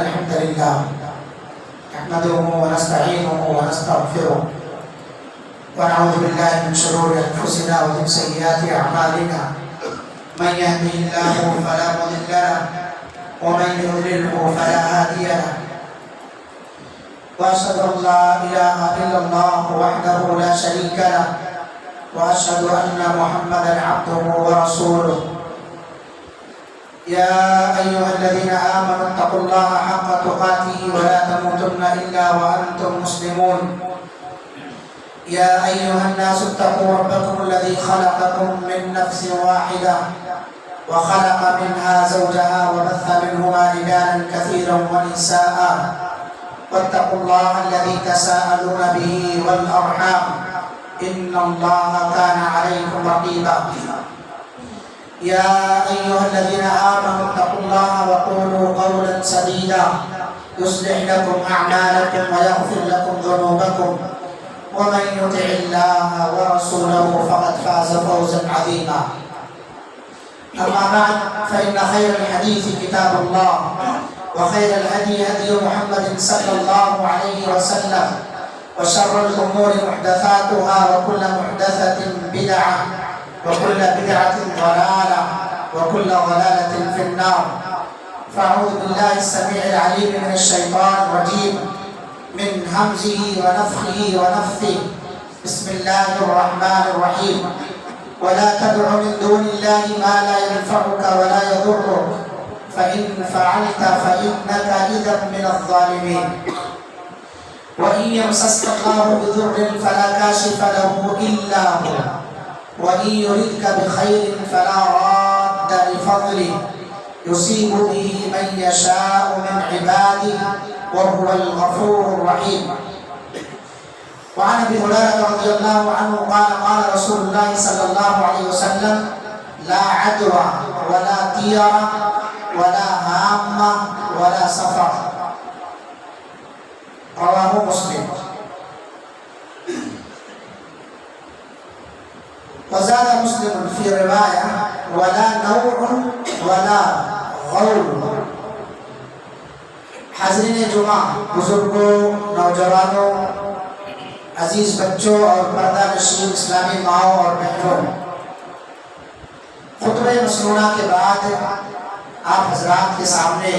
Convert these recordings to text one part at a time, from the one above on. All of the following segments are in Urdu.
الحمد لله نحمده ونستعينه ونستغفره ونعوذ بالله من شرور أنفسنا ومن سيئات أعمالنا من يهده الله فلا مضل له ومن يضلله فلا هادي له وأشهد أن لا إله إلا الله وحده لا شريك له وأشهد أن محمدا عبده ورسوله يا أيها الذين آمنوا اتقوا الله حق تقاته ولا تموتن إلا وأنتم مسلمون يا أيها الناس اتقوا ربكم الذي خلقكم من نفس واحدة وخلق منها زوجها وبث منهما رجالا كثيرا ونساء واتقوا الله الذي تساءلون به والأرحام إن الله كان عليكم رقيبا يا أيها الذين آمنوا اتقوا الله وقولوا قولا سديدا يصلح لكم أعمالكم ويغفر لكم ذنوبكم ومن يطع الله ورسوله فقد فاز فوزا عظيما أما بعد فإن خير الحديث كتاب الله وخير الهدي هدي محمد صلى الله عليه وسلم وشر الأمور محدثاتها وكل محدثة بدعة وكل بدعة ضلالة وكل ضلالة في النار فأعوذ بالله السميع العليم من الشيطان الرجيم من همزه ونفخه ونفثه بسم الله الرحمن الرحيم ولا تدع من دون الله ما لا ينفعك ولا يضرك فإن فعلت فإنك إذا من الظالمين وإن يمسسك الله بضر فلا كاشف له إلا هو وإن يردك بخير فلا راد لفضله يصيب به من يشاء من عباده وهو الغفور الرحيم وعن أبي هريرة رضي الله عنه قال قال رسول الله صلى الله عليه وسلم لا عدوى ولا طيرة ولا هامة ولا سفر رواه مسلم وزاد مسلم في رواية ولا نوع ولا غول حاضرین جمعہ بزرگوں نوجوانوں عزیز بچوں اور پردہ نشین اسلامی ماؤں اور بہنوں خطبہ مسنونہ کے بعد آپ حضرات کے سامنے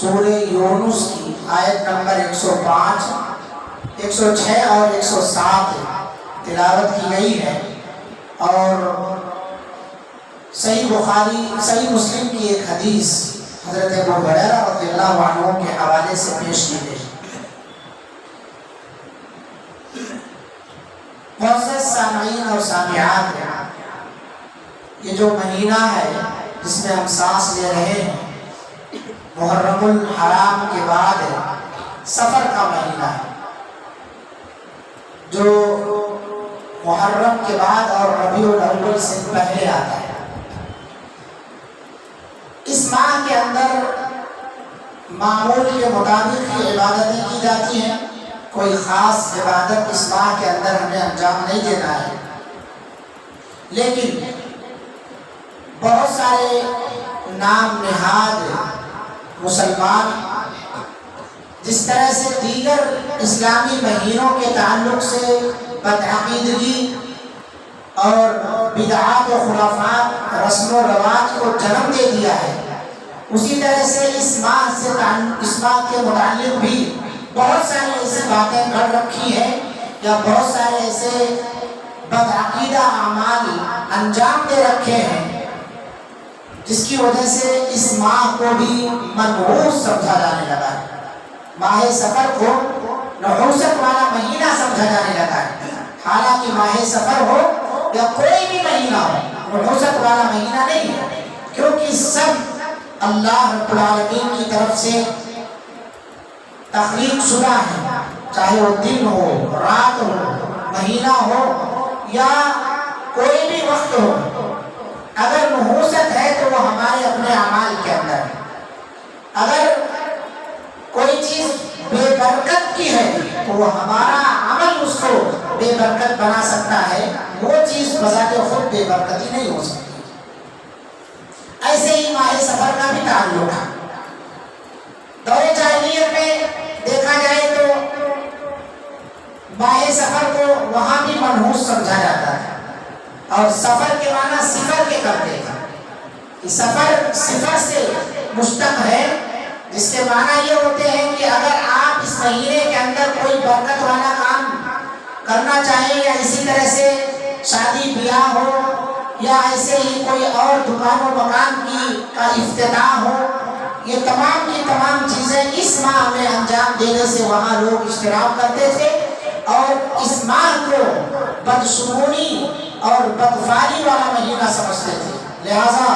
سورہ یونس کی آیت نمبر 105 106 اور 107 تلاوت کی گئی ہے اور صحیح مسلم کی ایک حدیث حضرت ابو ہریرہ رضی اللہ عنہ کے حوالے سے پیش کی گئی۔ معزز سامعین اور سامعات، یہ جو مہینہ ہے جس میں ہم سانس لے رہے ہیں محرم الحرام کے بعد سفر کا مہینہ ہے، جو محرم کے بعد اور ربیع الاول سے پہلے آتا ہے۔ اس ماہ کے اندر معمول کے مطابق ہی عبادتیں کی جاتی ہیں، کوئی خاص عبادت اس ماہ کے اندر ہمیں انجام نہیں دینا ہے، لیکن بہت سارے نام نہاد مسلمان جس طرح سے دیگر اسلامی مہینوں کے تعلق سے بدعقیدگی اور بدعات و خرافات رسم و رواج کو جنم دے دیا ہے، اسی طرح سے اس ماہ کے متعلق بھی بہت ساری ایسی باتیں کر رکھی ہیں یا بہت سارے ایسے بدعقیدہ اعمال انجام دے رکھے ہیں جس کی وجہ سے اس ماہ کو بھی منحوس سمجھا جانے لگا ہے، ماہ سفر کو نحوست والا مہینہ سمجھا جانے لگا ہے، حالانکہ ماہ سفر ہو یا کوئی بھی مہینہ ہو نحوست والا مہینہ نہیں ہے، کیونکہ سب اللہ رب العالمین کی طرف سے تخلیق شدہ ہے، چاہے وہ دن ہو، رات ہو، مہینہ ہو یا کوئی بھی وقت ہو، اگر نحوست ہے تو وہ ہمارے اپنے اعمال کے اندر ہے۔ اگر کوئی چیز بے برکت کی ہے تو وہ ہمارا عمل اس کو بے برکت بنا سکتا ہے، وہ چیز بذات خود بے برکتی نہیں ہو سکتی۔ ایسے ہی ماہ سفر کا بھی تعلق ہے۔ دور جاہلیت میں دیکھا جائے تو ماہ سفر کو وہاں بھی منحوس سمجھا جاتا ہے، اور سفر کے معنی صفر کے کرتے تھے کہ سفر صفر سے مشتق ہے، جس کے معنی یہ ہوتے ہیں کہ اگر آپ اس مہینے کے اندر کوئی برکت والا کام کرنا چاہیں، یا اسی طرح سے شادی بیاہ ہو، یا ایسے ہی کوئی اور دکان و مکان کا افتتاح ہو، یہ تمام کی تمام چیزیں اس ماہ میں انجام دینے سے وہاں لوگ اشتراک کرتے تھے، اور اس ماہ کو بدشگونی اور بدفعلی والا مہینہ سمجھتے تھے، لہذا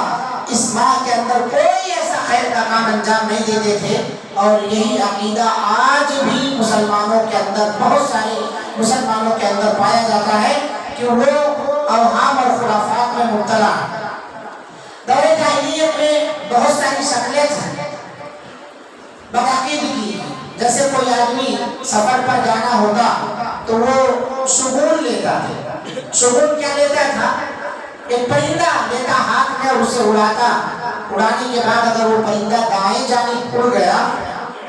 اس ماہ کے اندر کوئی ایسا خیر کا کام انجام نہیں دیتے تھے۔ اور یہی عقیدہ آج بھی مسلمانوں کے اندر، بہت سارے مسلمانوں کے اندر پایا جاتا ہے کہ وہ اوہام اور خرافات میں مبتلا ہے۔ دور جاہلیت میں بہت ساری شکلیں تھیں بدعقیدگی، جیسے کوئی آدمی سفر پر جانا ہوتا تو وہ شگون لیتا تھا۔ شگون کیا لیتا تھا؟ ایک پرندہ لیتا ہاتھ میں، اسے اڑاتا، اڑانے کے بعد اگر وہ پرندہ دائیں جانب اڑ گیا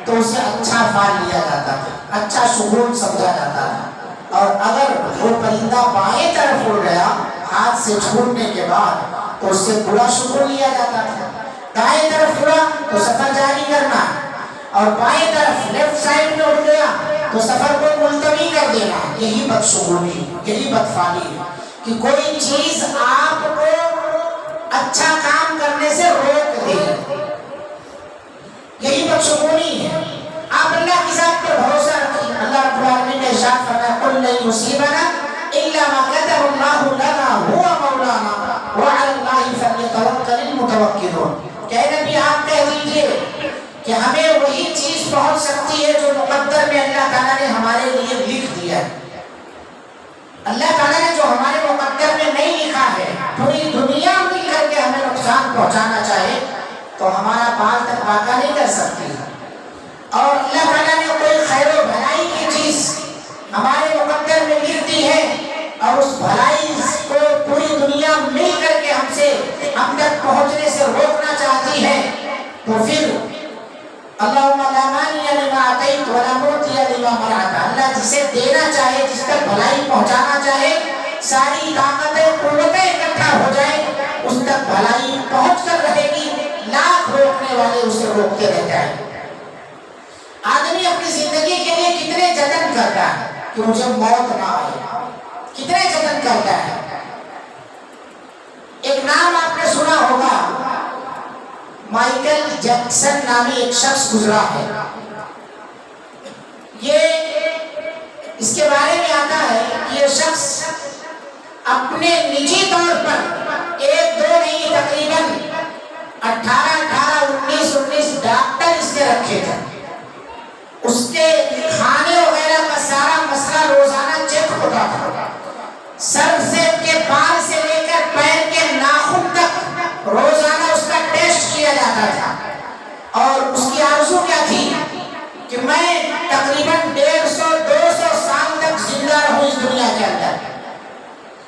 تو اسے اچھا فال لیا جاتا تھا، اچھا شگون سمجھا جاتا تھا، اور اگر وہ پرندہ بائیں طرف اڑ گیا ہاتھ سے چھوڑنے کے بعد تو اس سے برا شگون لیا جاتا تھا۔ دائیں طرف اڑا تو سفر جاری کرنا، اور بائیں طرف لیفٹ سائڈ میں اڑ گیا تو سفر کو ملتوی کر دینا۔ یہی بدشگونی، یہی بدفعلی ہے کہ کوئی چیز آپ کو اچھا کام کرنے سے روک دے، یہی بدشگونی ہے۔ آپ اللہ کی ذات پر بھروسہ رکھیں۔ اللہ رب العالمین نے ارشاد فرمایا قُل لَن يُصِيبَنَا إِلَّا مَا كَتَبَ اللَّهُ لَنَا هُوَ مَوْلَانَا وَعَلَى اللَّهِ فَلْيَتَوَكَّلِ الْمُتَوَكِّلُونَ۔ کہ اے نبی آپ کہہ دیجئے کہ ہمیں وہی چیز پہنچ سکتی ہے جو مقدر میں اللہ تعالیٰ نے ہمارے لیے لکھ دیا ہے۔ اللہ تعالیٰ نے جو ہمارے مقدر میں نہیں لکھا ہے، پوری دنیا مل کر کے ہمیں نقصان پہنچانا چاہے تو ہمارا بال تک واقع نہیں کر سکتی، اور اللہ تعالیٰ نے کوئی خیر و بھلائی کی چیز ہمارے مقدر میں لکھ دی ہے، اور اس بھلائی کو پوری دنیا مل کر کے ہم تک پہنچنے سے روکنا چاہتی ہے، تو پھر اللہم لا مانع لما اعطیت ولا معطی لما منعت، اللہ جسے دینا چاہے، جس تک بھلائی پہنچانا چاہے، ساری طاقتیں قوتیں اکٹھا ہو جائیں، اس تک بھلائی پہنچ کر رہے گی، لاکھ روکنے والے اسے روکتے رہ جائیں۔ آدمی اپنی زندگی کے لیے کتنے جتن کرتا ہے کہ مجھے موت نہ آئے، کتنے جتن کرتا ہے۔ ایک نام آپ نے سنا ہوگا، مائیکل جیکسن نامی ایک شخص گزرا ہے۔ اس کے بارے میں آتا ہے کہ یہ شخص اپنے نجی طور پر ایک دو نہیں تقریباً 18 ڈاکٹر اس نے رکھے تھے۔ اس کے کھانے وغیرہ کا سارا مسئلہ روزانہ چیک ہوتا تھا، سر سے کے بال سے لے کر پیر کے ناخن تک روزانہ اس کا ٹیسٹ کیا جاتا تھا، اور اس کی آرزو کیا تھی کہ میں تقریباً 150-200 سال تک زندہ رہوں اس دنیا کے اندر۔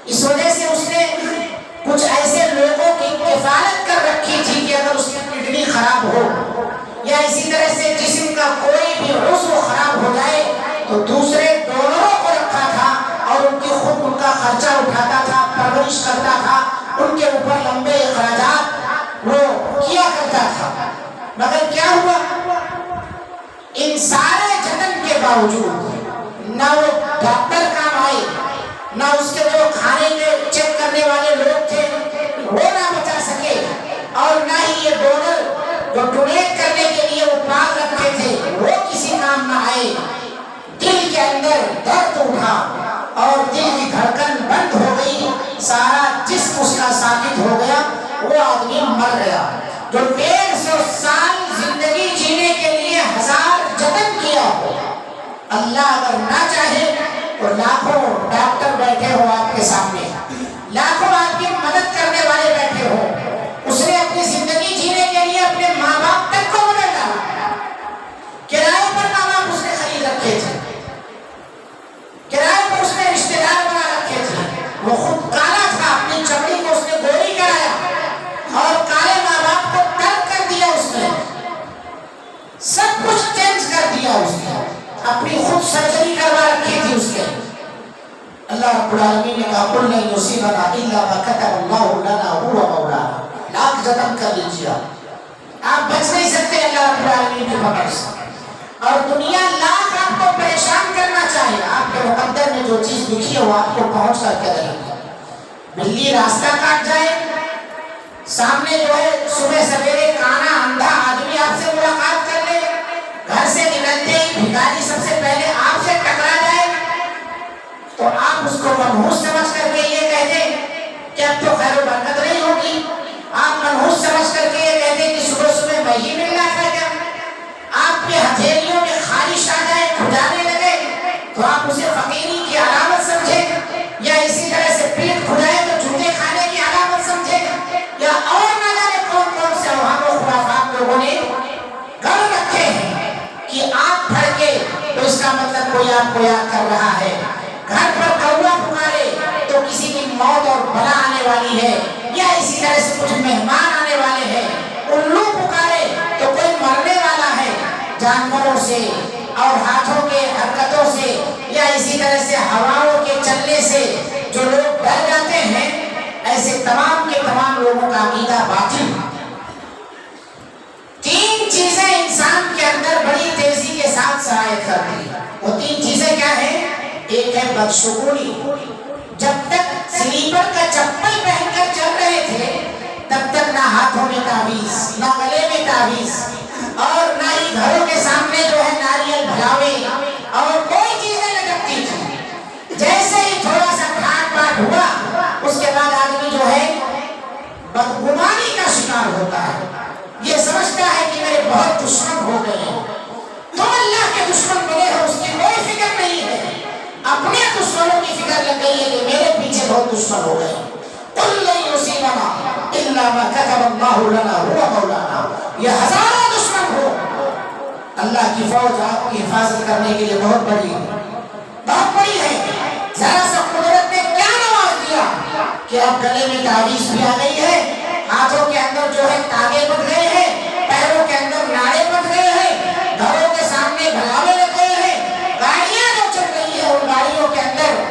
اس وجہ سے اس نے کچھ ایسے لوگوں کی کفالت کر رکھی تھی کہ اگر اس کی کڈنی خراب ہو یا اسی طرح سے جسم کا کوئی بھی عضو خراب ہو جائے تو دوسرے ڈونروں کو رکھا تھا، اور ان کی خود ان کا خرچہ اٹھاتا تھا، پرورش کرتا تھا، ان کے اوپر لمبے اخراجات وہ کیا کرتا تھا۔ مگر کیا ہوا؟ ان سارے جتن کے باوجود نہ وہ ڈاکٹر کام آئے، نہ اس کے جو کھانے کے چیک کرنے والے لوگ تھے وہ نہ بچا سکے، اور نہ ہی یہ ڈونر جو ڈونیٹ کرنے کے لیے وہ پاک رکھے تھے وہ کسی کام نہ آئے۔ دل کے اندر درد اٹھا اور دل کی دھڑکن بند ہو گئی، سارا جسم اس کا ساکت ہو گیا، وہ آدمی مر گیا جو 150 سال زندگی جینے کے لیے 1000 جتن کیا ہو۔ اللہ اگر نہ چاہے تو لاکھوں ڈاکٹر بیٹھے ہو آپ کے سامنے، لاکھوں آپ کی مدد کرنے والے بیٹھے ہو، اس نے اپنی زندگی جینے کے لیے اپنے ماں باپ تک کو بدل ڈالا، کرائے پر ماں باپ اس نے خرید رکھے تھے، کرائے پر اس نے رشتے دار بنا رکھے تھے، وہ خود کالا تھا، اپنی چمڑی کو اس نے گوری کرایا اور کالے ماں باپ کو ترک کر دیا، اس نے سب يصيبنا إلا ما كتب الله لنا هو مولانا. لاکھ جتن کر لیجیے آپ بچ نہیں سکتے اللہ رب العالمین کی پکڑ سے. اور دنیا لاکھ آپ کو پریشان کرنا چاہیے، آپ کے مقدر میں جو چیز لکھی ہے وہ آپ کو پہنچ کر کے رہے گی. بلی راستہ کاٹ جائے، سامنے جو ہے صبح سویرے کانا اندھا آدمی آپ سے ملاقات کر لے، گھر سے نکلتے ہی بھکاری سب سے پہلے آپ سے ٹکرا جائے، تو آپ اس کو منحوس سمجھ کر کے یہ کہہ دیں کہ اب تو خیر و برکت نہیں ہوگی. آپ منحوس سمجھ کر کے یہ کہہ دیں کہ صبح صبح میں ہی ملنا تھا کیا. آپ کے ہتھیلیوں میں خارش آ جائے، کھجانے لگے، تو آپ اسے فقیری کی علامت سمجھیں، یا اسی طرح سے پیٹ کھجائے تو جوتے کھانے کی علامت سمجھیں، یا اور نہ جانے کون کون سے اوہام و خرافات لوگوں نے گھر رکھے ہیں کہ آپ پھڑ کے تو اس کا مطلب کوئی آپ کو یاد کر رہا ہے. گھر پر کوا پکارے تو کسی کی موت اور بلا آنے والی ہے، یا اسی طرح سے کچھ مہمان آنے والے ہیں. الو پکارے تو کوئی مرنے والا ہے. جانوروں سے اور ہاتھوں کے حرکتوں سے یا اسی طرح سے ہواؤں کے چلنے سے جو لوگ ڈر جاتے ہیں، ایسے تمام کے تمام لوگوں کا عقیدہ باطل. تین چیزیں انسان کے اندر بڑی تیزی کے ساتھ سرایت کرتی ہیں. وہ تین چیزیں کیا ہیں؟ ایک ہے بدشگونی. جب تک سلیپر کا چپل پہن کر چل رہے تھے تب تک نہ ہاتھوں میں تعویذ، نہ گلے میں تعویذ، اور نہ ہی گھروں کے سامنے جو ہے ناریل بھلاوے اور کوئی چیزیں لٹکتی تھی. جیسے ہی تھوڑا سا کھاٹ پاٹ ہوا اس کے بعد آدمی جو ہے بدگمانی کا شکار ہوتا ہے. یہ سمجھتا ہے کہ میرے بہت دشمن ہو گئے ہیں. تو اللہ کے دشمن ملے ہیں اس کی کوئی فکر نہیں ہے، اپنے دشمنوں کی فکر لگ گئی ہے کہ میرے پیچھے بہت دشمن ہو گئے. قُلْ لَن يُصِيبَنَا إِلَّا مَا كَتَبَ اللَّهُ لَنَا هُوَ مَوْلَانَا. یہ ہزاروں دشمن ہو، اللہ کی فوج آپ کی حفاظت کرنے کے لیے بہت بڑی ہے. ذرا سا قدرت نے کیا نواز دیا کہ اب گلے میں تعویذ بھی آ گئی ہے، ہاتھوں کے اندر جو ہے تاگے بندھ گئے ہیں، پیروں کے اندر ناڑے بندھ گئے ہیں، گھروں کے سامنے بھلاوے لگ گئے ہیں، گاڑیاں جو چل رہی ہے ان گاڑیوں کے اندر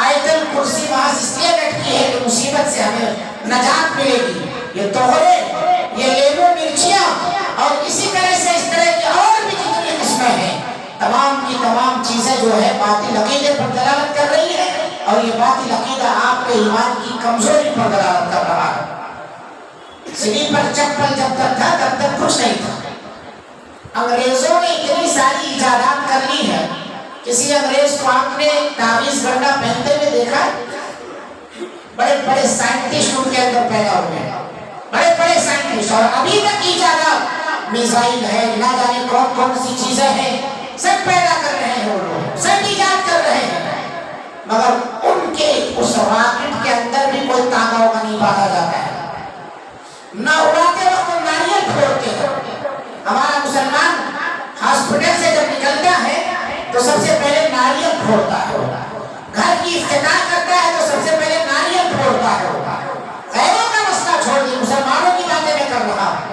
آیت الکرسی محض اس لیے لٹکی ہے کہ مصیبت سے ہمیں نجات ملے گی. یہ توہرے، یہ لیمو مرچیاں اور اسی طرح سے اس طرح کی اور بھی جتنی قسمیں ہیں، تمام کی تمام چیزیں جو ہے باطل عقیدے پر دلالت کر رہی ہے، اور یہ باطل عقیدہ آپ کے ایمان کی کمزوری پر دلالت کر رہا ہے. سلیپر چپل جب تک تھا تب تک کچھ نہیں تھا. انگریزوں نے اتنی ساری ایجادات کر لی ہے. کسی انگریز کو آپ نے تعویذ گنڈا پہنتے ہوئے دیکھا؟ بڑے بڑے سائنٹسٹ ان کے اندر پیدا ہوئے ہیں، بڑے بڑے سائنٹسٹ، اور ابھی تک ایجادات، میزائل ہے، نہ جانے کون کون سی چیزیں ہیں، سب پیدا کر رہے ہیں وہ لوگ، سب ایجاد کر رہے ہیں. مگر ان کے اس راکٹ کے اندر بھی کوئی تاغا ہوگا نہیں باندھا جاتا ہے. نہ اڑاتے وقت ناریل پھوڑتے ہیں. ہمارا مسلمان ہاسپٹل سے جب نکلتا ہے تو سب سے پہلے ناریل پھوڑتا ہے. گھر کی افتتاح کرتا ہے تو سب سے پہلے ناریل پھوڑتا ہے. غیروں کا مسئلہ چھوڑ دیں، مسلمانوں کی باتیں میں کر رہا ہوں.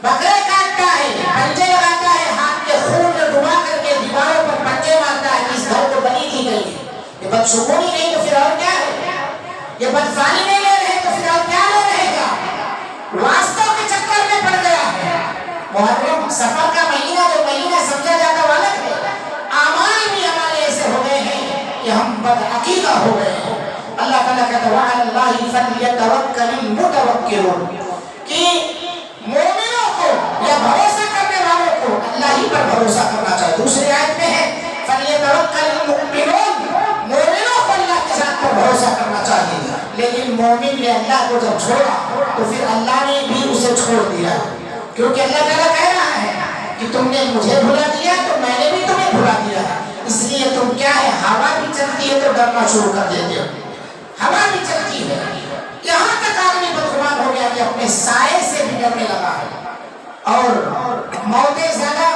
بکرے کاٹتا ہے، پنجے لگاتا ہے، ہاتھ کے خون میں ڈبا کر کے دیواروں پر پنجے مارتا ہے کہ اس گھر کو بلی دی گئی ہے. یہ بدشگونی نہیں تو پھر اور کیا ہے؟ یہ بدفعلی نہیں لے رہے تو پھر اور کیا لے رہے گا؟ واسطوں کے چکر میں پڑ گیا ہے. محرم سفر کا مہینہ جو مہینہ سمجھا جاتا والا ہے، اعمال بھی ہمارے ایسے ہو گئے ہیں کہ ہم بدعقیدہ ہو گئے ہیں. اللہ تعالیٰ کہتا ہے وَعَلَى اللَّهِ فَلْيَتَوَكَّلِ الْمُتَوَكِّلُونَ کہ مومنوں کو یا بھروسہ کرنے والوں کو اللہ ہی پر بھروسہ کرنا چاہیے. دوسری آیت میں ہے فَلْيَتَوَكَّلِ الْمُؤْمِنُونَ مومنوں کو اللہ کے ساتھ پر بھروسہ کرنا چاہیے. لیکن مومن نے اللہ کو جب چھوڑا تو پھر اللہ نے بھی اسے چھوڑ دیا، کیونکہ اللہ تعالیٰ کہہ رہا ہے کہ تم نے مجھے بھلا دیا تو میں نے بھی تمہیں بھلا دیا. اس لیے تم کیا ہے، ہوا بھی چلتی ہے تو ڈرنا شروع کر دیتے ہو. ہوا بھی چلتی ہے، یہاں تک آدمی بدگمان ہو گیا کہ اپنے سائے سے بھی ڈرنے لگا ہے. اور موتیں زیادہ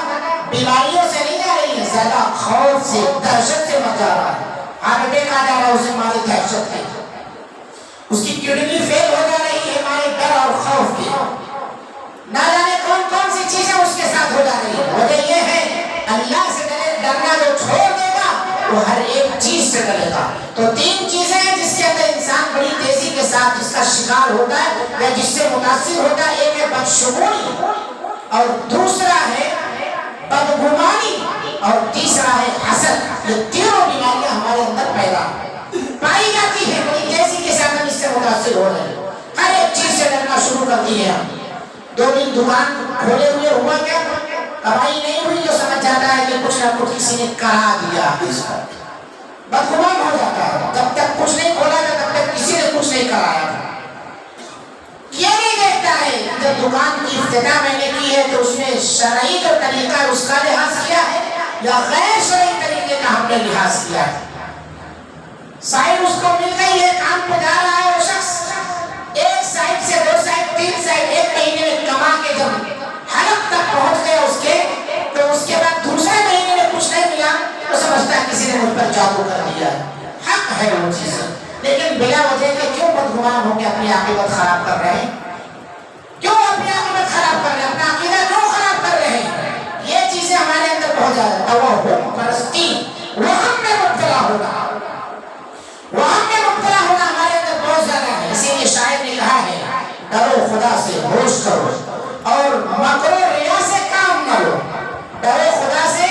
بیماریوں سے نہیں جا رہی ہیں، زیادہ خوف سے، دہشت سے مر جا رہا ہے. ہارٹ اٹیک آ جا رہا ہے اسے ہماری دہشت ہے، اس کی کڈنی فیل ہو جا رہی ہے ہمارے ڈر اور خوف کی. نہ جانے کون کون سی چیزیں اس کے ساتھ ہو جا رہی ہے. وجہ یہ ہے اللہ سے ڈرنا جو چھوڑ دے گا وہ ہر ایک چیز سے ڈرے گا. تو تین چیزیں ہیں جس کے اندر انسان اشغال ہوتا ہے یا جس سے متاثر ہوتا ہے، ایک ہے بدشگونی اور دوسرا ہے بدگمانی اور تیسرا ہے حسد۔ یہ تینوں بیماریاں ہمارے اندر پیدا پائی جاتی ہیں، کوئی جیسی کے ساتھ ہم اس سے متاثر ہو رہے ہیں، ہر ایک چیز سے ڈرنا شروع کر دی ہے ہم۔ 2 دن دکان کھولے ہوئے ہوا کیا کمائی نہیں ہوئی تو سمجھ جاتا ہے کہ کچھ نہ کچھ کسی نے کرا دیا، اس پر بدگمان ہو جاتا ہے۔ جب تک کچھ نہیں کھولا تھا تب تک کسی نے کچھ نہیں کرایا تھا۔ یہ نہیں دیکھتا ہے جب دکان کی ابتدا میں نے کی ہے تو اس میں شرعی جو طریقہ ہے اس کا لحاظ کیا ہے یا غیر شرعی طریقے کا ہم نے لحاظ کیا ہے۔ سائٹ اس کو مل گئی ہے، کام پہ جا رہا ہے وہ شخص، 1 سائٹ سے 2 سائٹ 3 سائٹ 1 مہینے میں کما کے جب حلق تک پہنچ گیا اس کے، تو اس کے بعد دوسرے مہینے میں کچھ نہیں ملا تو سمجھتا ہے کسی نے مجھ پر جادو کر دیا ہے۔ حق ہے وہ چیز، لیکن بلا وجہ کے کیوں بدگمان ہو کے اپنی عاقبت خراب کر رہے ہیں؟ کیوں اپنی عاقبت خراب کر رہے ہیں؟ اپنا عقیدہ کیوں خراب کر رہے ہیں؟ یہ چیزیں ہمارے اندر بہت زیادہ توہم پرستی، وہم میں مبتلا ہونا، وہم میں مبتلا ہونا ہمارے اندر بہت زیادہ ہے۔ اسی لیے شاعر نے کہا ہے ڈرو خدا سے ہوش کرو اور مکر و ریا سے کام نہ لو۔ ڈرو خدا سے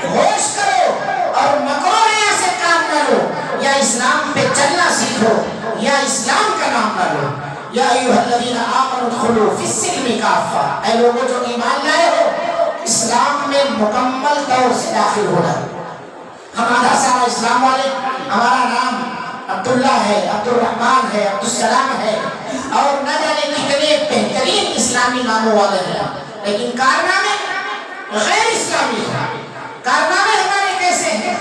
ہوش کرو اور مکر و ریا سے کام نہ لو، یا اسلام پہ چلنا سیکھو یا اسلام کا نام نہ لو۔ یا ایھا الذین آمنوا ادخلوا فی السلم کافہ، اے لوگوں جو ایمان لائے ہو اسلام میں مکمل طور سے داخل ہونا۔ ہم آدھا سارا اسلام والے، ہمارا نام عبداللہ ہے، عبد الرحمن ہے، عبد السلام ہے اور نہ جانے کتنے بہترین اسلامی ناموں والے ہیں، لیکن کارنامے غیر اسلامی ہیں۔ کارنامے ہمارے کیسے ہیں؟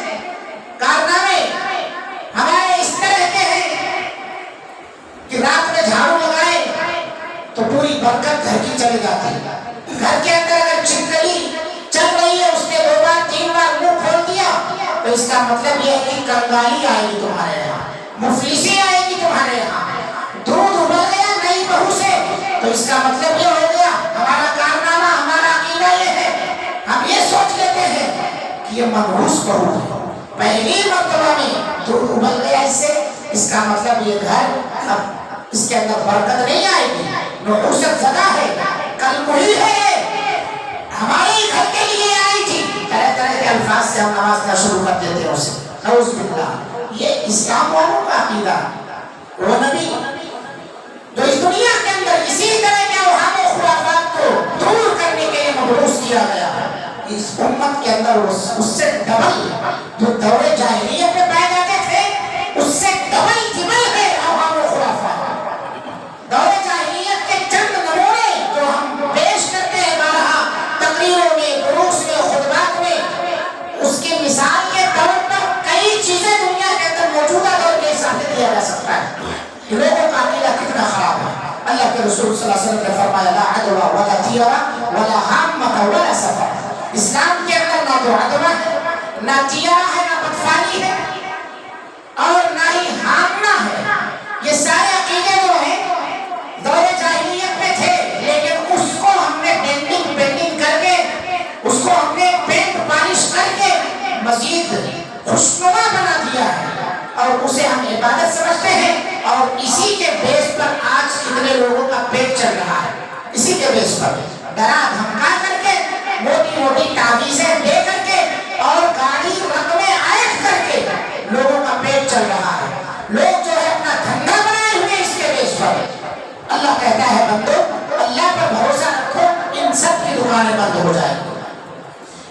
کارنامے ہمارے اس طرح کے ہیں کہ رات میں جھاڑو لگائے تو پوری برکت گھر کی چلی جاتی ہے۔ گھر کے اندر اگر چھپکلی چل رہی ہے، اس نے 2 بار 3 بار منہ کھول دیا تو اس کا مطلب یہ ہے کہ کنگالی آئے گی تمہارے یہاں، مفلسی آئے گی تمہارے یہاں۔ دودھ ابل گیا نئی بہو سے تو اس کا مطلب یہ ہو گیا ہمارا کارنامہ، ہمارا عقیدہ یہ ہے، ہم یہ سوچ لیتے ہیں کہ یہ منحوس بہو ہے، پہلی مرتبہ میں دودھ ابل گیا اس سے، اس کا مطلب یہ گھر اب اس کے اندر برکت نہیں آئے گی، نحوست زدہ ہے، کل کوئی ہے ہمارے گھر کے لیے آئی تھی۔ طرح طرح کے الفاظ سے ہم نماز نہ شروع کر دیتے ہیں اسے، نعوذ باللہ۔ یہ اسلام والوں کا عقیدہ، وہ نبی جو اس دنیا کے اندر اسی طرح کے اوہام و خرافات کو دور کرنے کے لیے مبعوث کیا گیا، اس امت کے اندر اس سے ڈبل جو دور جاہلیت میں پائے جاتے تھے اس سے ڈبل ہے اوہام و خرافات۔ دور جاہلیت کے چند نمونے جو ہم پیش کرتے ہیں بارہا تقریروں میں، دروس میں، خطبات میں، اس کی مثال کے طور پر کئی چیزیں دنیا کے اندر موجودہ دور کے حساب سے دیا جا سکتا ہے۔ لوگوں کا عقیدہ کتنا خراب ہے۔ اللہ کے رسول صلی اللہ علیہ وسلم نے فرمایا لا عدوى ولا طیرہ ولا حامة ولا سفر۔ اسلام کے اندر نہ تو عدوہ ہے، نہ طیرہ ہے، نہ بدفانی ہے اور نہ ہی حامہ ہے۔ یہ سارے عقیدے جو ہیں دور جاہلیت میں تھے، لیکن اس کو ہم نے بینڈنگ کر کے، اس کو ہم نے پینٹ پالش کر کے مزید خوشنما بنا دیا ہے اور اسے ہم عبادت سمجھتے ہیں، اور اسی کے بیس پر آج اتنے لوگوں کا پیٹ چل رہا ہے۔ اسی کے بیس پر ڈرا دھمکا کر کے، موٹی موٹی تعویذیں دے کر کے اور گاڑی رقمیں عائد کر کے لوگوں کا پیٹ چل رہا ہے۔ لوگ جو ہے اپنا دھندا بنائے ہوئے اس کے بیس پر۔ اللہ کہتا ہے بندو اللہ پر بھروسہ رکھو، ان سب کی دکانیں بند ہو جائیں۔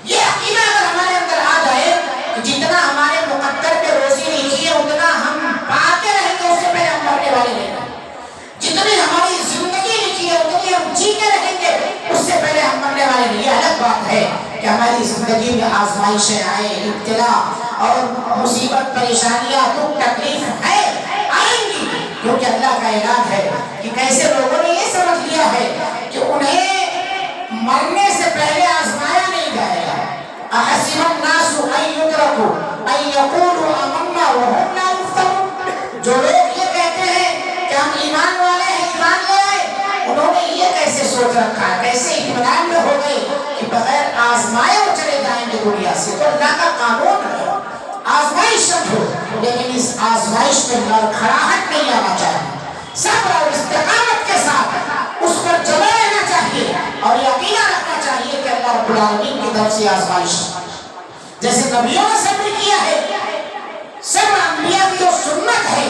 یہ عقیدہ اگر ہمارے اندر آ جائے کہ جتنا ہمارے مقدر پہ روزی لکھی ہے اتنا ہم پاتے رہیں گے، اس سے پہلے ہم مرنے والے نہیں ہیں۔ جتنی ہماری زندگی لکھی ہے اتنی ہم جیتے رہیں گے، اس سے پہلے ہم مرنے والے نہیں۔ یہ الگ بات ہے کہ ہماری زندگی میں آزمائشیں آئیں، ابتلا اور مصیبت، پریشانیاں، دکھ تکلیف ہے، آئیں گی، کیونکہ اللہ کا اعلان ہے کہ کیسے لوگوں نے یہ سمجھ لیا ہے کہ انہیں مرنے سے پہلے آزمایا نہیں جائے گا۔ احسب الناس ان یترکوا ان یقولوا آمنا وهم لا یفتنون۔ جو لوگ یہ کہتے ہیں کہ ہم ایمان والے ہیں، ایمان لے آئے، انہوں نے یہ کیسے سوچ رکھا ہے، کیسے اطمینان میں ہو گئے کہ بغیر آزمائے وہ چلے جائیں گے دنیا سے۔ تو اللہ کا قانون ہے آزمائش ہو، لیکن اس آزمائش میں لڑکھڑاہٹ نہیں آنا چاہیے، صبر اور رب العالمین کی طرف سے آزمائش. جیسے نبیوں نے صبر کیا ہے، صبر انبیاء کی جو سنت ہے،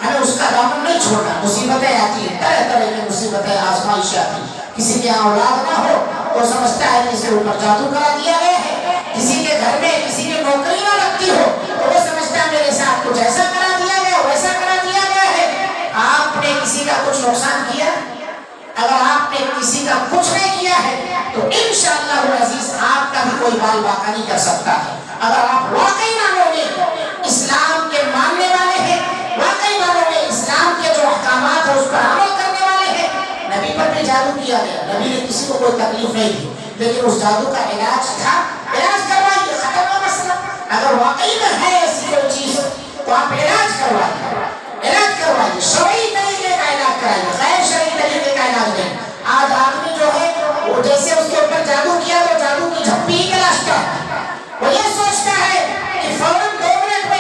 ہمیں اس کا دامن نہیں چھوڑنا. مصیبتیں آتی ہیں، طرح طرح کی مصیبتیں، آزمائش آتی ہیں. کسی کے یہاں اولاد نہ ہو تو سمجھتا ہے کہ اس کے اوپر جادو کرا دیا گیا ہے. کسی کے گھر میں کسی کی نوکری نہ لگتی ہو تو وہ سمجھتا ہے میرے ساتھ کچھ ایسا کرا دیا گیا، ویسا کرا دیا گیا ہے. آپ نے کسی کا کچھ نقصان کیا؟ اگر آپ نے کسی کا کچھ نہیں کیا ہے تو انشاءاللہ العزیز آپ کا بھی کوئی بال باقا نہیں کر سکتا ہے. اگر آپ واقعی مانو گے اسلام کے ماننے والے ہیں، واقعی مانو گے اسلام کے جو احکامات ہیں اس پر عمل کرنے والے ہیں. نبی پر بھی جادو کیا گیا، نبی نے کسی کو کوئی تکلیف نہیں دی، لیکن اس جادو کا علاج تھا. علاج کروائیے، ختم ہو مسئلہ. اگر واقعی میں ہے ایسی کوئی چیز تو آپ علاج کروائیے، علاج کروائیے، شرعی طریقے کا علاج کرائیے، غیر شرعی طریقے کا علاج نہیں. آج آدمی جو ہے وہ جیسے اس کے اوپر جادو کیا تو جادو کی جھپی ہی تلاشتا ہے. وہ یہ سوچتا ہے کہ فوراً 2 منٹ میں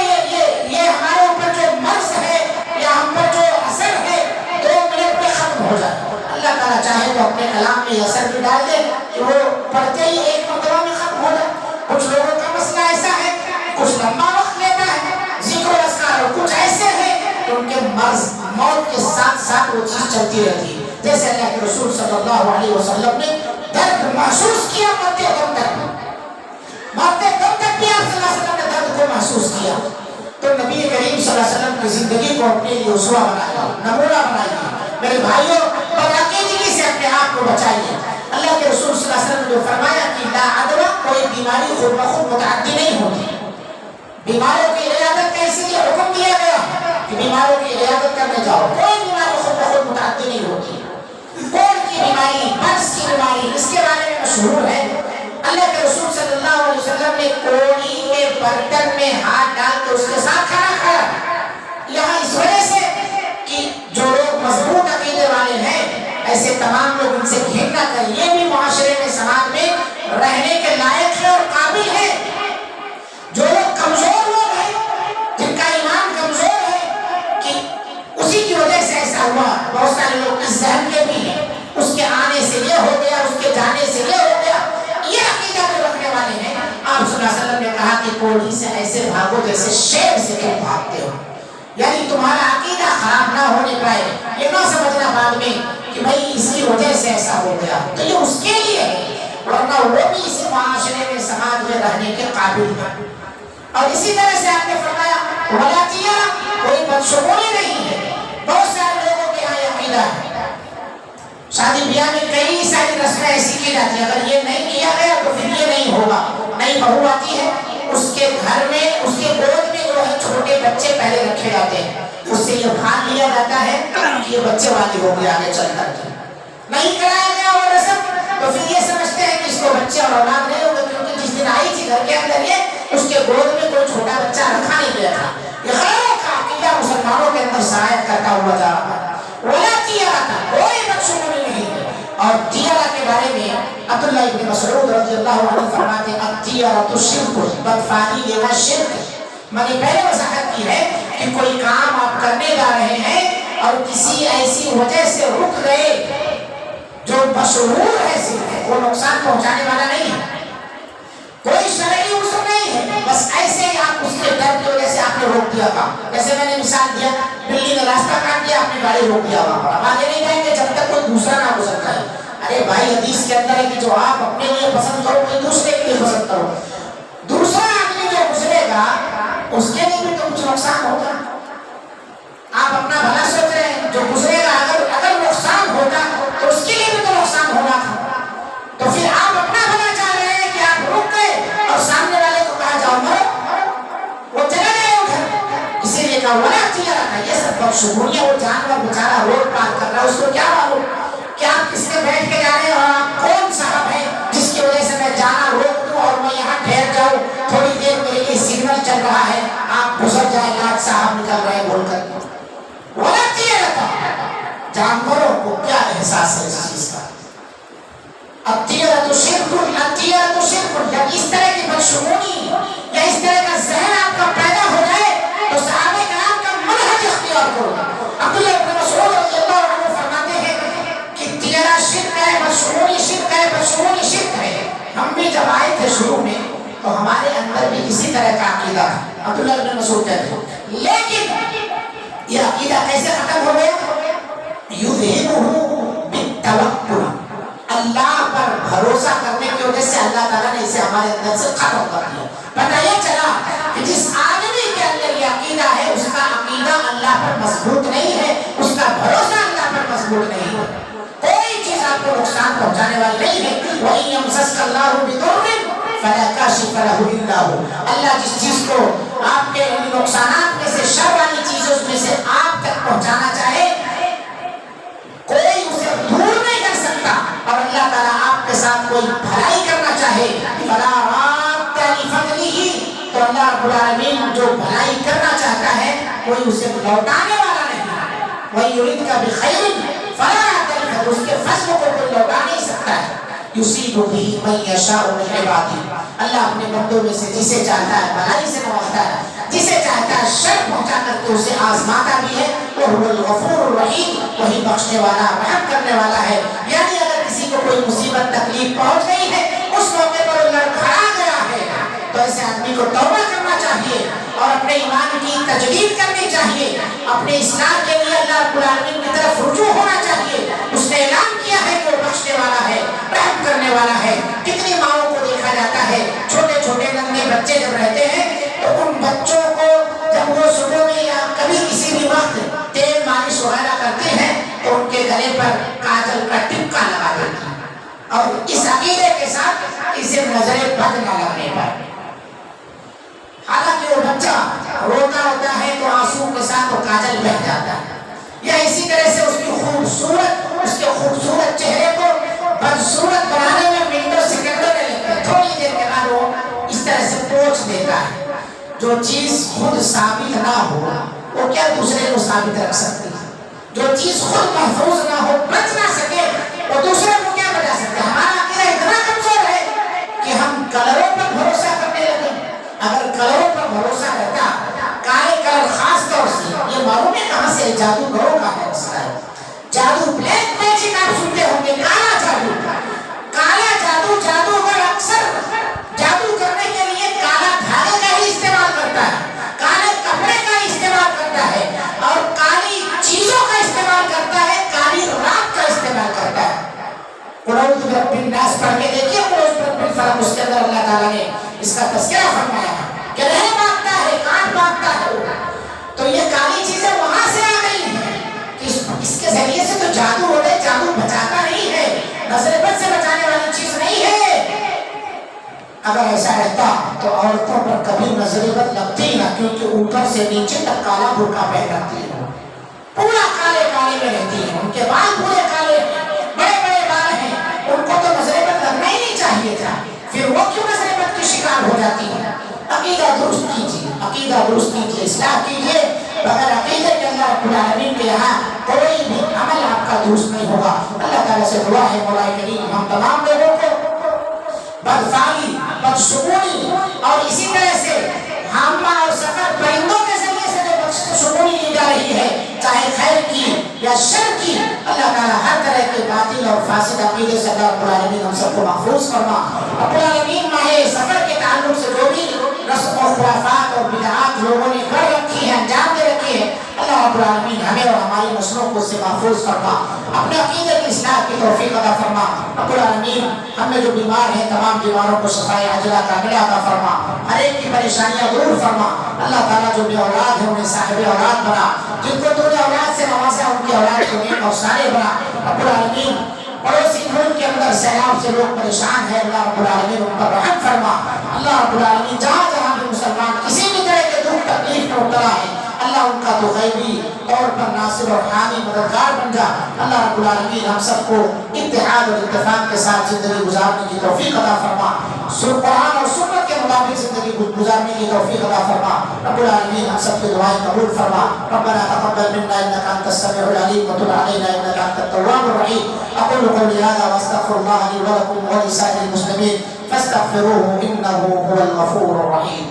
یہ ہمارے اوپر جو مرض ہے یا ہم پر جو اثر ہے 2 منٹ میں ختم ہو جائے. اللہ تعالیٰ چاہے تو اپنے کلام میں یہ اثر بھی ڈال دے کہ وہ پڑھتے ہی 1 مرتبہ میں ختم ہو جائے. کچھ لوگوں کا مسئلہ ایسا ہے، کچھ لمبا وقت لیتا ہے ذکر و اذکار، اور کچھ ایسے ہیں کہ ان کے مرض موت کے ساتھ ساتھ وہ چیز چلتی رہتی ہے. جیسے اللہ کے رسول صلی اللہ علیہ وسلم نے درد محسوس کیا مرتے دم تک، مرتے دم تک بھی آپ صلی اللہ علیہ وسلم نے درد کو محسوس کیا. تو نبی کریم صلی اللہ علیہ وسلم کی زندگی کو اپنے لیے اسوہ بنایا، نمونہ بنائیے. میرے بھائیوں، بدعقیدگی سے اپنے آپ کو بچائیے. اللہ کے رسول صلی اللہ علیہ وسلم نے جو فرمایا کہ لا عدوہ، کوئی بیماری خود بخود متعدی نہیں ہوتی. بیماروں کی عیادت کا اسی لیے حکم دیا گیا کہ بیماروں کی عیادت کرنے جاؤ. کوئی بیماری خود بخود متعدی نہیں ہوتی. کوڑ کی بیماری، برس کی بیماری، اس کے بارے میں مشہور ہے. اللہ کے رسول صلی اللہ علیہ وسلم نے کوڑی کے برتن میں ہاتھ ڈال کے اس کے ساتھ کھانا کھایا. یہاں اس وجہ سے کہ جو لوگ مضبوط عقیدے والے ہیں ایسے تمام لوگ ان سے گھیرنا کر یہ بھی معاشرے میں سماج میں رہنے کے لائق ہے اور قابل ہے. جو لوگ کمزور لوگ ہیں، جن کا ایمان کمزور ہے کہ اسی کی وجہ سے ایسا ہوا، بہت سارے لوگ اس ذہن کے بھی ہیں اس کے آنے سے یہ ہو گیا، اس کے جانے سے یہ ہو گیا، یہ عقیدہ جو رکھنے والے ہیں. آپ صلی اللہ علیہ وسلم نے کہا کہ کوڑی سے ایسے بھاگو جیسے شیر سے تم بھاگتے ہو. یعنی تمہارا عقیدہ خراب نہ ہونے پائے. یہ نہ سمجھنا بعد میں کہ بھائی اس کی وجہ سے ایسا ہو گیا، تو یہ اس کے لیے ہے، ورنہ وہ بھی اس معاشرے میں سماج میں رہنے کے قابل ہے. اور اسی طرح سے آپ نے فرمایا ولاتیہ، کوئی بدشگونی نہیں ہے. بہت سارے لوگوں کے یہاں یہ عقیدہ ہے شادی بیاہ میں کئی ساری رسمیں ایسی کی جاتی ہیں، اگر یہ نہیں کیا گیا تو پھر یہ نہیں ہوگا. نئی بہو آتی ہے، اس کے گھر میں اس کے گود میں جو ہے چھوٹے بچے پہلے رکھے جاتے ہیں، اس سے یہ بھان لیا جاتا ہے کہ یہ بچے والی ہو گیا آگے چل کر کے. نہیں کرایا گیا وہ رسم تو پھر یہ سمجھتے ہیں کہ اس کو بچے اور اولاد نہیں ہوگا، کیونکہ جس دن آئی تھی گھر کے اندر یہ اس کے گود میں کوئی چھوٹا بچہ رکھا نہیں گیا تھا. یہ غیروں کا عقیدہ مسلمانوں کے اندر سرایت کرتا ہوا جا رہا ہے. کوئی بدشگونی نہیں ہے. اور تیارہ کے بارے میں عبداللہ ابن مسعود رضی اللہ عنہ فرماتے ہیں التیارۃ شرک، بدفعلی لینا شرک. میں نے پہلے وضاحت کی ہے کہ کوئی کام آپ کرنے جا رہے ہیں اور کسی ایسی وجہ سے رک گئے جو مشہور ہے صرف، وہ نقصان پہنچانے والا نہیں ہے، کوئی شرعی عذر نہیں ہے، بس ایسے ہی آپ اس کے ڈر کی وجہ سے آپ نے روک دیا کام. جیسے میں نے مثال دیا، بلی نے راستہ کاٹ دیا، آپ نے گاڑی روک دیا، وہاں پر آگے نہیں جائیں گے جب تک کوئی دوسرا نہ گزر جائے. ارے بھائی حدیث کے اندر ہے کہ جو آپ اپنے لیے پسند کرو کوئی دوسرے کے لیے پسند کرو. دوسرا آدمی جو گزرے گا اس کے لیے بھی تو کچھ نقصان ہوگا. آپ اپنا بھلا سوچ رہے ہیں، جو گزرے گا اگر نقصان ہوگا تو اس کے لیے بھی تو نقصان ہونا تھا. تو پھر آپ اپنا بھلا چاہ رہے ہیں کہ آپ رک گئے اور سامنے والے کو کہا جاؤ مرو، وہ چلا گئے ادھر. اسی لیے کہا ولا تیارہ کا یہ سب بدشگونی ہے. وہ جانور بیچارہ روڈ پار کر رہا ہے، اس کو کیا معلوم کہ آپ کس سے بیٹھ کے جا رہے ہیں اور آپ کون صاحب ہیں جس کی وجہ سے میں جانا روک دوں اور میں یہاں ٹھہر جاؤں، تھوڑی دیر میرے لیے سگنل چل رہا ہے، آپ گزر جائیں گے، آج صاحب نکل رہے ہیں بول کر. ولا تیارہ کا جانوروں کو کیا احساس ہے اس چیز کا. التیارۃ شرک، التیارۃ شرک. جب اس طرح کی بدشگونی یا اس طرح کا ذہن آپ کا پیدا ہو جائے تو صحابہ کرام کا منہج اختیار کرو. عبداللہ ابن مسعود رضی اللہ عنہ فرماتے ہیں کہ تیارہ شرک ہے، بدشگونی شرک ہے، بدشگونی شرک ہے. ہم بھی تو ہمارے اندر بھی اسی طرح کا عقیدہ تھا. عبداللہ بن مسعود کہتے ہیں لیکن یہ عقیدہ کیسے ختم ہو گیا؟ یذہبہ بالتوکل، اللہ پر بھروسہ کرنے کی وجہ سے اللہ تعالیٰ نے اسے ہمارے اندر سے ختم کر دیا. پتہ یہ چلا کہ جس آدمی کے اندر یہ عقیدہ ہے اس کا عقیدہ اللہ پر مضبوط نہیں ہے، اس کا بھروسہ اللہ پر مضبوط نہیں ہے. کوئی چیز آپ کو نقصان پہنچانے والی نہیں ہے. وَإِن يَمْسَسْكَ اللَّهُ بِضُرٍّ فَلَا كَاشِفَ لَهُ إِلَّا هُوَ، اللہ جس چیز کو آپ کے نقصانات میں سے، شر والی چیزوں میں سے آپ تک پہنچانا چاہے، کوئی اسے دور نہیں کر سکتا. اور اللہ تعالیٰ آپ کے ساتھ کوئی بھلائی کرنا چاہے، فَلَا رَادَّ لِفَضْلِهِ، تو اللہ رب العالمین جو بھلائی کرنا چاہتا ہے کوئی اسے لوٹانے والا نہیں. وَإِن يُرِدْكَ بِخَيْرٍ فَلَا رَادَّ لِفَضْلِهِ، اس کے فضل کو کوئی لوٹا نہیں سکتا ہے. یصیب بہ من یشاء من عبادہ، اللہ اپنے بندوں میں سے جسے چاہتا ہے بھلائی سے نوازتا ہے، جسے چاہتا ہے شر پہنچا کر کے اسے آزماتا بھی ہے. وہو الغفور الرحیم، وہی بخشنے والا رحم کرنے والا ہے. یعنی اگر کسی کو کوئی مصیبت تکلیف پہنچ گئی ہے، اس موقع پر وہ لڑکھڑا گیا ہے، تو ایسے آدمی کو توبہ کرنا چاہیے اور اپنے ایمان کی تجدید کرنی چاہیے. اپنے اصلاح کے لیے اللہ رب العالمین کی طرف رجوع ہونا چاہیے. اس نے اعلان کیا ہے کہ وہ بخشنے والا ہے، رحم کرنے والا ہے. کتنی ماؤں کو دیکھا جاتا ہے چھوٹے چھوٹے ننھے بچے جب رہتے ہیں تو ان بچوں کو جب وہ صبح میں یا کبھی کسی بھی وقت تیل مالش وغیرہ کرتے ہیں تو ان کے گلے پر کاجل کا ٹپکا لگا دیتے ہیں، اور اس عقیدے کے ساتھ اسے نظر بد نہ لگنے پر. حالانکہ وہ بچہ روتا ہوتا ہے تو آنسو کے ساتھ وہ کاجل بہہ جاتا ہے. یا اسی طرح سے اس کے خوبصورت چہرے کو بدصورت بنانے میں منٹوں سیکنڈوں میں لگتے ہیں. تھوڑی دیر کے بعد وہ اس طرح سے پوچھ دیتا ہے. جو چیز خود ثابت نہ ہو وہ کیا دوسرے کو ثابت رکھ سکتی ہے؟ جو چیز خود محفوظ نہ ہو، بچ نہ سکے، وہ دوسرے کو کیا بچا سکتے ہیں؟ ہمارا عقیدہ اتنا کمزور ہے کہ ہم کلروں پر بھروسہ کرنے لگے. اگر کلروں پر بھروسہ رہتا، کالے کلر خاص طور سے، یہ معلوم ہے کہاں سے جادوگروں کا ہے مسئلہ ہے. جادو بلیک میجک آپ سنتے ہوں گے، کالا جادو. کالا جادو، جادوگر اکثر جادو کرنے کے لیے کالا دھاگے کا ہی استعمال کرتا ہے، کالے کپڑے کا استعمال کرتا ہے، اور کالی چیزوں کا استعمال کرتا ہے، کالی رات کا استعمال کرتا ہے. قرآن برب الناس پڑھ کے دیکھیے، قرآن برب الفلق، اس کے اندر اللہ تعالیٰ نے اس کا تذکرہ فرمایا ہے کہ رہ مانگتا ہے، کاٹ مانگتا ہے. تو یہ کالی چیزیں وہاں سے آ گئی ہیں کہ اس کے ذریعے سے تو جادو ہوتا ہے. جادو بچاتا نہیں ہے، نظر بد سے بچانے والی چیز نہیں ہے. اگر ایسا رہتا تو عورتوں پر کبھی نظر بد لگتی نہ، کیونکہ اوپر سے نیچے تک کالا برقع پہن رکھتی ہے، پورا کالے کالے میں رہتی ہے. ان کے بال پورے کالے، بڑے بڑے بال ہیں، ان کو تو نظر بد لگنا ہی نہیں چاہیے تھا. پھر وہ کیوں نظر بد کی شکار ہو جاتی ہے؟ عقیدہ درست کیجیے، عقیدہ درست کیجیے، اصلاح کیجیے. بغیر عقیدے کے اللہ رب العالمین کے یہاں کوئی بھی عمل آپ کا درست نہیں ہوگا. اللہ تعالیٰ سے دعا ہے مولا کریم ہم تمام لوگوں کو بدفعلی، بدشگونی اور اسی طرح سے ہامہ اور سفر پرندوں کے ذریعے سے جو بدشگونی لی جا رہی ہے، چاہے خیر کی یا شر کی، اللہ تعالیٰ ہر طرح کے باطل اور فاسد عقیدے سے اللہ رب العالمین ہم سب کو محفوظ فرما. رب العالمین ماہ سفر کے تعلق سے جو بھی رسم و خرافات اور بدعات لوگوں نے کر رکھی ہے، انجام دے رکھی ہے، اللہ رب العالمین ہمیں اور ہماری نسلوں کو اس سے محفوظ فرما. اپنے عقیدے کی اصلاح کی توفیق عطا فرما. رب العالمین ہم میں جو بیمار ہیں تمام بیماروں کو شفائے عاجلہ کاملہ عطا فرما. ہر ایک کی پریشانیاں دور فرما. اللہ تعالیٰ جو بے اولاد ہے انہیں صاحب اولاد بنا. جن کو تو نے اولاد سے نوازا ان کی اولاد کو نیک اور صالح بنا. رب العالمین پڑوسی ملک کے اندر سیلاب سے لوگ پریشان ہیں، اللہ رب العالمین ان پر رحم فرما. اللہ رب العالمین جہاں جہاں بھی مسلمان کسی بھی طرح کے دکھ تکلیف میں مبتلا ہے، اللہ ان کا تو غیبی طور پر ناصر اور حامی مددگار بن جا. اللہ رب العالمین ہم سب کو اتحاد اور اتفاق کے ساتھ زندگی گزارنے کی توفیق عطا فرما. قرآن اور سنت کے مطابق زندگی گزارنے کی توفیق عطا فرما. رب العالمین ہم سب کی دعائیں قبول فرما. ربنا تقبل منا انك انت السميع العليم وتب علينا انك انت التواب الرحيم. اقول قولي هذا واستغفر الله لي ولكم ولسائر المسلمين فاستغفروه انه هو الغفور الرحيم.